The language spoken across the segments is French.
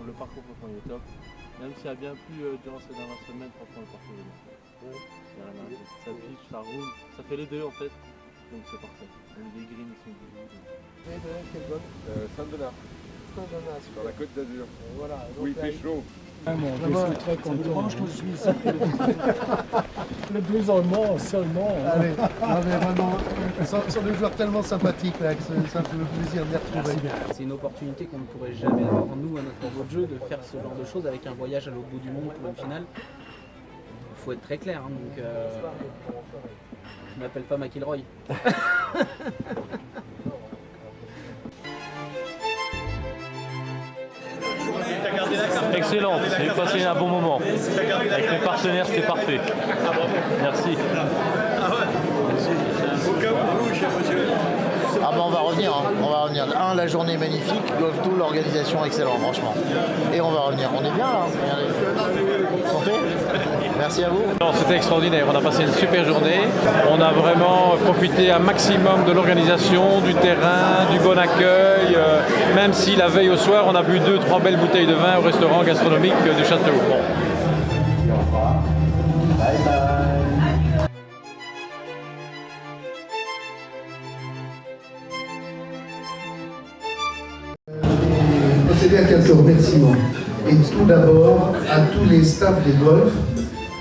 le parcours franchement il est top. Même s'il y a bien plu durant ces dernières semaines, franchement le parcours est bien. Il y a rien à dire. Ça pitch, ça roule, ça fait les deux en fait. Donc c'est parfait. Même les greens ils sont beaux. Quel golf Saint-Donat, Saint-Donat. sur la côte d'Azur, Voilà. où il fait chaud. Vraiment, je suis très content. Je suis ici le 12 seulement. Allez, non, mais vraiment, ce sont des joueurs tellement sympathiques là, que ça me fait le plaisir de les retrouver. C'est une opportunité qu'on ne pourrait jamais avoir, nous, à notre niveau de jeu, de faire ce genre de choses avec un voyage à l'autre bout du monde pour une finale. Il faut être très clair, hein, donc je m'appelle pas McIlroy. Excellent, j'ai passé un bon moment. Avec mes partenaires c'était parfait. Merci. Ah bah on va revenir, hein. On va revenir. La journée est magnifique, Golf Tour, l'organisation excellente, franchement. Et on va revenir. On est bien là, regardez. Santé. Merci à vous. C'était extraordinaire, on a passé une super journée. On a vraiment profité un maximum de l'organisation, du terrain, du bon accueil. Même si la veille au soir, on a bu 2-3 belles bouteilles de vin au restaurant gastronomique du château. Bon. Bye bye. Procéder à quelques remerciements. Et tout d'abord, à tous les staffs des golfs,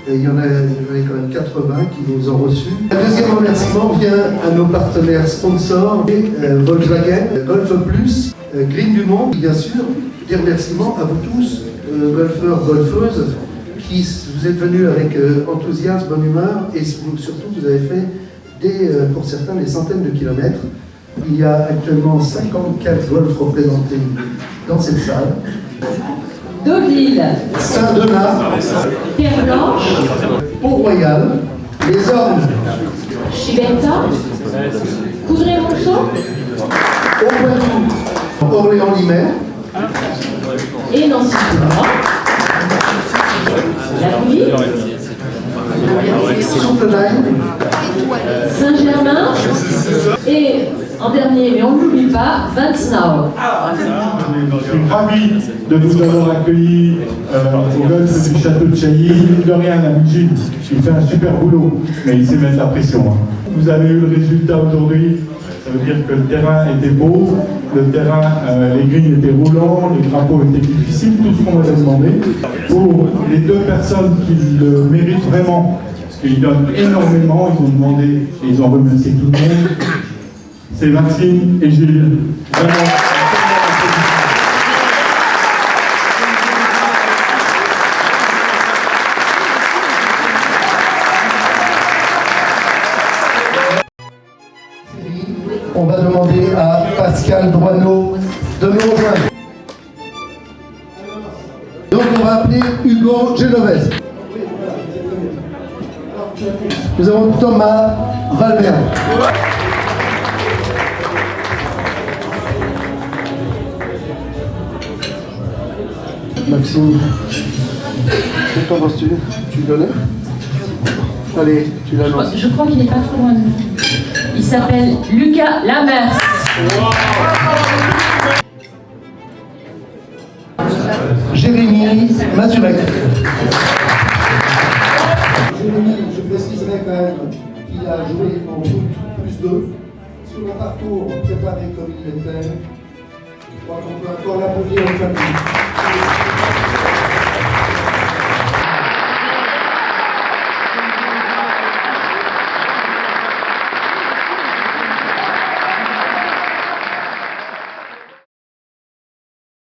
il y en avait quand même 80 qui nous ont reçus. Un deuxième remerciement vient à nos partenaires sponsors, Volkswagen, Golf Plus, Green du Monde, bien sûr. Des remerciements à vous tous, golfeurs, golfeuses, qui vous êtes venus avec enthousiasme, bonne humeur, et surtout vous avez fait, pour certains, des centaines de kilomètres. Il y a actuellement 54 golfs représentés dans cette salle. Deauville, Saint-Donat, Terre Blanche, Pont-Royal, Les Ormes, Chibetta, Coudray-Montceau Poitou, Orléans-Limer, et Nancy. La Nuit, Souttenheim, Saint-Germain et en dernier, mais on ne l'oublie pas, Vansnau. Je suis ravi de vous avoir accueillis au golf du château de Chailly. Mine de rien, la Mugine, il fait un super boulot, mais il sait mettre la pression. Hein. Vous avez eu le résultat aujourd'hui, ça veut dire que le terrain était beau, le terrain, les greens étaient roulants, les drapeaux étaient difficiles, tout ce qu'on m'avait demandé. Pour les deux personnes qui le méritent vraiment, parce qu'ils donnent énormément, ils ont demandé et ils ont remercié tout le monde, c'est Maxime et Gilles. Vraiment. on va demander à Pascal Droineau de nous rejoindre. Donc on va appeler Hugo Genovese. Nous avons Thomas Valverde. Maxime, qu'en penses-tu? Tu le connais? Allez, tu l'annonces. Je crois qu'il n'est pas trop loin de nous. Il s'appelle Lucas Lamers. Jérémy Mazurek. Jérémy, je préciserai quand même qu'il a joué en route +2 sur un parcours préparé comme il l'était. Je crois qu'on peut encore l'applaudir en famille.